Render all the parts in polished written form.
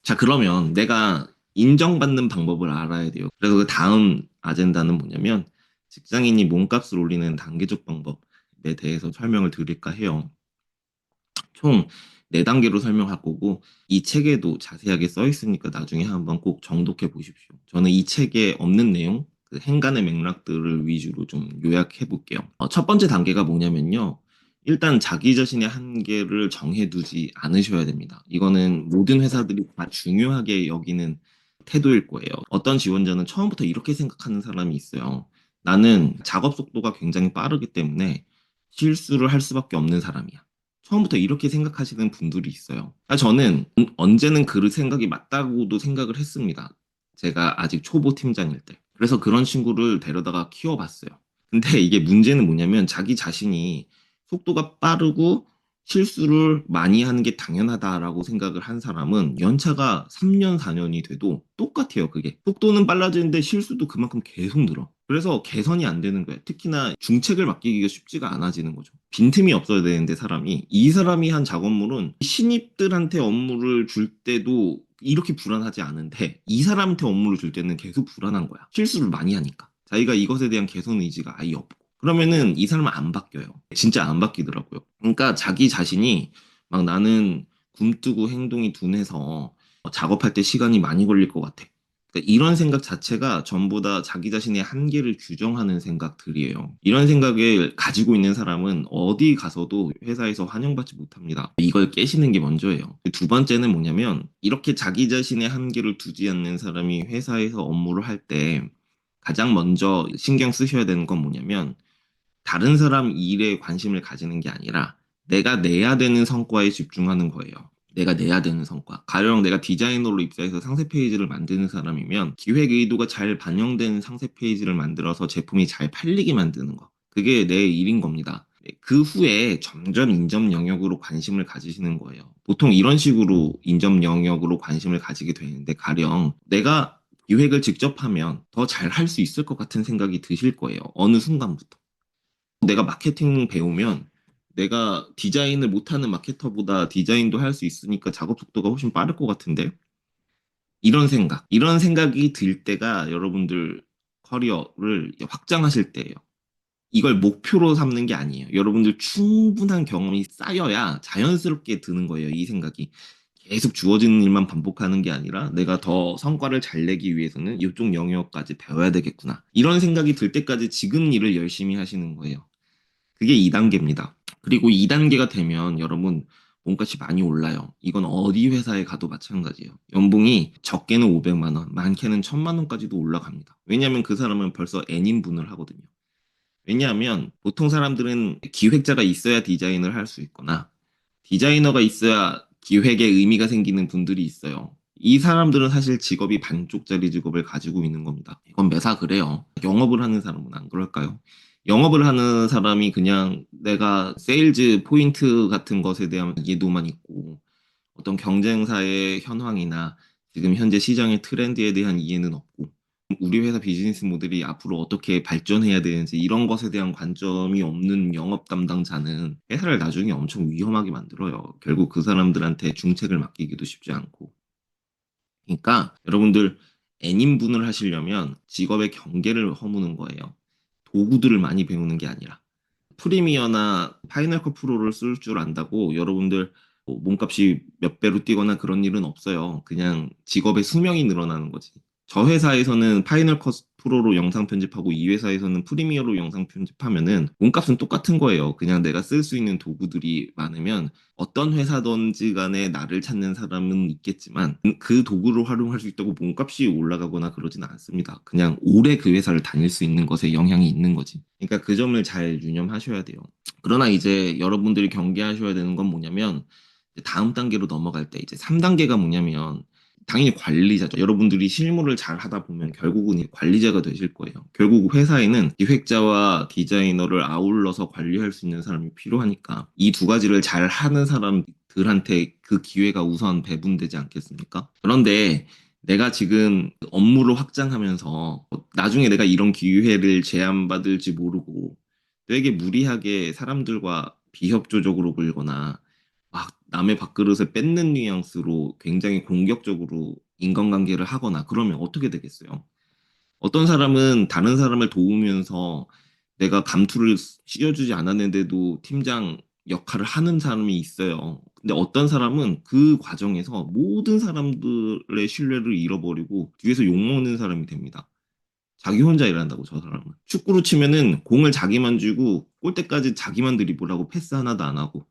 자, 그러면 내가 인정받는 방법을 알아야 돼요. 그래서 그 다음 아젠다는 뭐냐면 직장인이 몸값을 올리는 단계적 방법에 대해서 설명을 드릴까 해요. 총 4단계로 설명할 거고 이 책에도 자세하게 써 있으니까 나중에 한번 꼭 정독해 보십시오. 저는 이 책에 없는 내용, 그 행간의 맥락들을 위주로 좀 요약해 볼게요. 첫 번째 단계가 뭐냐면요. 일단 자기 자신의 한계를 정해두지 않으셔야 됩니다. 이거는 모든 회사들이 다 중요하게 여기는 태도일 거예요. 어떤 지원자는 처음부터 이렇게 생각하는 사람이 있어요. 나는 작업 속도가 굉장히 빠르기 때문에 실수를 할 수밖에 없는 사람이야. 처음부터 이렇게 생각하시는 분들이 있어요. 저는 언제는 그 생각이 맞다고도 생각을 했습니다. 제가 아직 초보 팀장일 때. 그래서 그런 친구를 데려다가 키워봤어요. 근데 이게 문제는 뭐냐면 자기 자신이 속도가 빠르고 실수를 많이 하는 게 당연하다라고 생각을 한 사람은 연차가 3년, 4년이 돼도 똑같아요, 그게. 속도는 빨라지는데 실수도 그만큼 계속 늘어. 그래서 개선이 안 되는 거예요. 특히나 중책을 맡기기가 쉽지가 않아지는 거죠. 빈틈이 없어야 되는데 사람이. 이 사람이 한 작업물은 신입들한테 업무를 줄 때도 이렇게 불안하지 않은데 이 사람한테 업무를 줄 때는 계속 불안한 거야. 실수를 많이 하니까. 자기가 이것에 대한 개선 의지가 아예 없고. 그러면은 이 사람은 안 바뀌어요. 진짜 안 바뀌더라고요. 그러니까 자기 자신이 막 나는 굼뜨고 행동이 둔해서 작업할 때 시간이 많이 걸릴 것 같아. 그러니까 이런 생각 자체가 전부 다 자기 자신의 한계를 규정하는 생각들이에요. 이런 생각을 가지고 있는 사람은 어디 가서도 회사에서 환영받지 못합니다. 이걸 깨시는 게 먼저예요. 두 번째는 뭐냐면 이렇게 자기 자신의 한계를 두지 않는 사람이 회사에서 업무를 할 때 가장 먼저 신경 쓰셔야 되는 건 뭐냐면 다른 사람 일에 관심을 가지는 게 아니라 내가 내야 되는 성과에 집중하는 거예요. 내가 내야 되는 성과. 가령 내가 디자이너로 입사해서 상세 페이지를 만드는 사람이면 기획 의도가 잘 반영된 상세 페이지를 만들어서 제품이 잘 팔리게 만드는 거. 그게 내 일인 겁니다. 그 후에 점점 인접 영역으로 관심을 가지시는 거예요. 보통 이런 식으로 인접 영역으로 관심을 가지게 되는데 가령 내가 기획을 직접 하면 더 잘 할 수 있을 것 같은 생각이 드실 거예요. 어느 순간부터. 내가 마케팅 배우면 내가 디자인을 못하는 마케터보다 디자인도 할 수 있으니까 작업 속도가 훨씬 빠를 것 같은데? 이런 생각이 들 때가 여러분들 커리어를 확장하실 때예요. 이걸 목표로 삼는 게 아니에요. 여러분들 충분한 경험이 쌓여야 자연스럽게 드는 거예요, 이 생각이. 계속 주어지는 일만 반복하는 게 아니라 내가 더 성과를 잘 내기 위해서는 이쪽 영역까지 배워야 되겠구나. 이런 생각이 들 때까지 지금 일을 열심히 하시는 거예요. 그게 2단계입니다. 그리고 2단계가 되면 여러분 몸값이 많이 올라요. 이건 어디 회사에 가도 마찬가지예요. 연봉이 적게는 500만 원, 많게는 1000만 원까지도 올라갑니다. 왜냐하면 그 사람은 벌써 N인분을 하거든요. 왜냐하면 보통 사람들은 기획자가 있어야 디자인을 할 수 있거나 디자이너가 있어야 기획에 의미가 생기는 분들이 있어요. 이 사람들은 사실 직업이 반쪽짜리 직업을 가지고 있는 겁니다. 이건 매사 그래요. 영업을 하는 사람은 안 그럴까요? 영업을 하는 사람이 그냥 내가 세일즈 포인트 같은 것에 대한 이해도만 있고 어떤 경쟁사의 현황이나 지금 현재 시장의 트렌드에 대한 이해는 없고 우리 회사 비즈니스 모델이 앞으로 어떻게 발전해야 되는지 이런 것에 대한 관점이 없는 영업 담당자는 회사를 나중에 엄청 위험하게 만들어요. 결국 그 사람들한테 중책을 맡기기도 쉽지 않고. 그러니까 여러분들 N인분을 하시려면 직업의 경계를 허무는 거예요. 도구들을 많이 배우는 게 아니라. 프리미어나 파이널 컷 프로를 쓸 줄 안다고 여러분들 뭐 몸값이 몇 배로 뛰거나 그런 일은 없어요. 그냥 직업의 수명이 늘어나는 거지. 저 회사에서는 파이널 컷 프로로 영상 편집하고 이 회사에서는 프리미어로 영상 편집하면은 몸값은 똑같은 거예요. 그냥 내가 쓸 수 있는 도구들이 많으면 어떤 회사든지 간에 나를 찾는 사람은 있겠지만 그 도구를 활용할 수 있다고 몸값이 올라가거나 그러진 않습니다. 그냥 오래 그 회사를 다닐 수 있는 것에 영향이 있는 거지. 그러니까 그 점을 잘 유념하셔야 돼요. 그러나 이제 여러분들이 경계하셔야 되는 건 뭐냐면 이제 다음 단계로 넘어갈 때 이제 3단계가 뭐냐면 당연히 관리자죠. 여러분들이 실무를 잘 하다 보면 결국은 이 관리자가 되실 거예요. 결국 회사에는 기획자와 디자이너를 아울러서 관리할 수 있는 사람이 필요하니까 이 두 가지를 잘 하는 사람들한테 그 기회가 우선 배분되지 않겠습니까? 그런데 내가 지금 업무를 확장하면서 나중에 내가 이런 기회를 제안받을지 모르고 되게 무리하게 사람들과 비협조적으로 굴거나 막 남의 밥그릇을 뺏는 뉘앙스로 굉장히 공격적으로 인간관계를 하거나 그러면 어떻게 되겠어요? 어떤 사람은 다른 사람을 도우면서 내가 감투를 씌워주지 않았는데도 팀장 역할을 하는 사람이 있어요. 근데 어떤 사람은 그 과정에서 모든 사람들의 신뢰를 잃어버리고 뒤에서 욕먹는 사람이 됩니다. 자기 혼자 일한다고, 저 사람은. 축구로 치면은 공을 자기만 쥐고 골대까지 자기만 드리블하고 패스 하나도 안 하고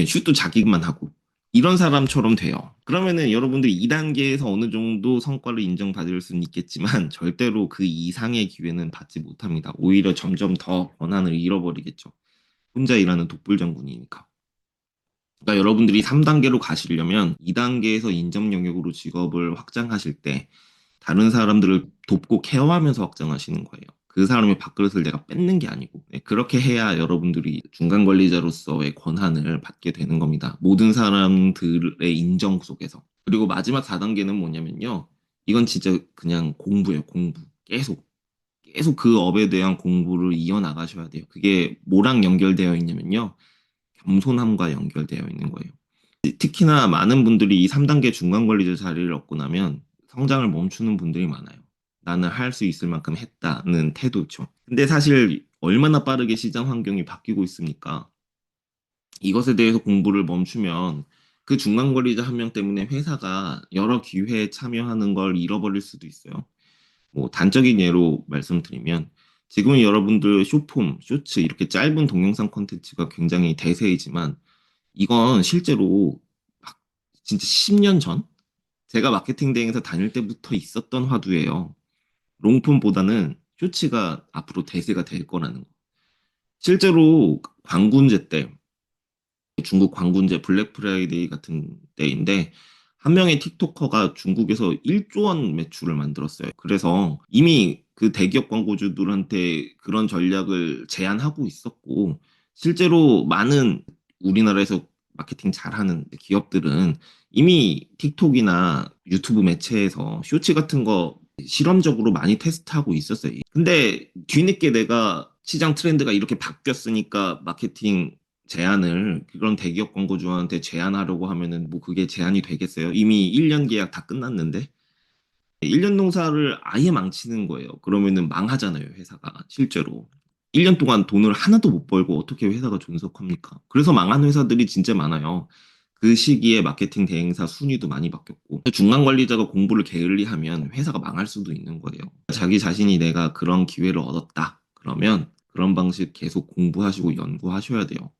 슛도 자기만 하고 이런 사람처럼 돼요. 그러면은 여러분들이 2단계에서 어느 정도 성과를 인정받을 수는 있겠지만 절대로 그 이상의 기회는 받지 못합니다. 오히려 점점 더 권한을 잃어버리겠죠. 혼자 일하는 독불장군이니까. 그러니까 여러분들이 3단계로 가시려면 2단계에서 인정 영역으로 직업을 확장하실 때 다른 사람들을 돕고 케어하면서 확장하시는 거예요. 그 사람의 밥그릇을 내가 뺏는 게 아니고 네, 그렇게 해야 여러분들이 중간 관리자로서의 권한을 받게 되는 겁니다. 모든 사람들의 인정 속에서. 그리고 마지막 4단계는 뭐냐면요. 이건 진짜 그냥 공부예요, 공부. 계속 그 업에 대한 공부를 이어나가셔야 돼요. 그게 뭐랑 연결되어 있냐면요. 겸손함과 연결되어 있는 거예요. 특히나 많은 분들이 이 3단계 중간 관리자 자리를 얻고 나면 성장을 멈추는 분들이 많아요. 나는 할 수 있을 만큼 했다는 태도죠. 근데 사실 얼마나 빠르게 시장 환경이 바뀌고 있습니까? 이것에 대해서 공부를 멈추면 그 중간 관리자 한 명 때문에 회사가 여러 기회에 참여하는 걸 잃어버릴 수도 있어요. 뭐 단적인 예로 말씀드리면 지금은 여러분들 숏폼, 쇼츠 이렇게 짧은 동영상 콘텐츠가 굉장히 대세이지만 이건 실제로 막 진짜 10년 전? 제가 마케팅 대행에서 다닐 때부터 있었던 화두예요. 롱폼보다는 쇼츠가 앞으로 대세가 될 거라는 거. 실제로 광군제 때, 중국 광군제 블랙 프라이데이 같은 때인데, 한 명의 틱토커가 중국에서 1조 원 매출을 만들었어요. 그래서 이미 그 대기업 광고주들한테 그런 전략을 제안하고 있었고, 실제로 많은 우리나라에서 마케팅 잘하는 기업들은 이미 틱톡이나 유튜브 매체에서 쇼츠 같은 거 실험적으로 많이 테스트하고 있었어요. 근데 뒤늦게 내가 시장 트렌드가 이렇게 바뀌었으니까 마케팅 제안을 그런 대기업 광고주한테 제안하려고 하면은 뭐 그게 제안이 되겠어요? 이미 1년 계약 다 끝났는데 1년 농사를 아예 망치는 거예요. 그러면은 망하잖아요, 회사가 실제로. 1년 동안 돈을 하나도 못 벌고 어떻게 회사가 존속합니까? 그래서 망한 회사들이 진짜 많아요. 그 시기에 마케팅 대행사 순위도 많이 바뀌었고 중간 관리자가 공부를 게을리하면 회사가 망할 수도 있는 거예요. 자기 자신이 내가 그런 기회를 얻었다. 그러면 그런 방식 계속 공부하시고 연구하셔야 돼요.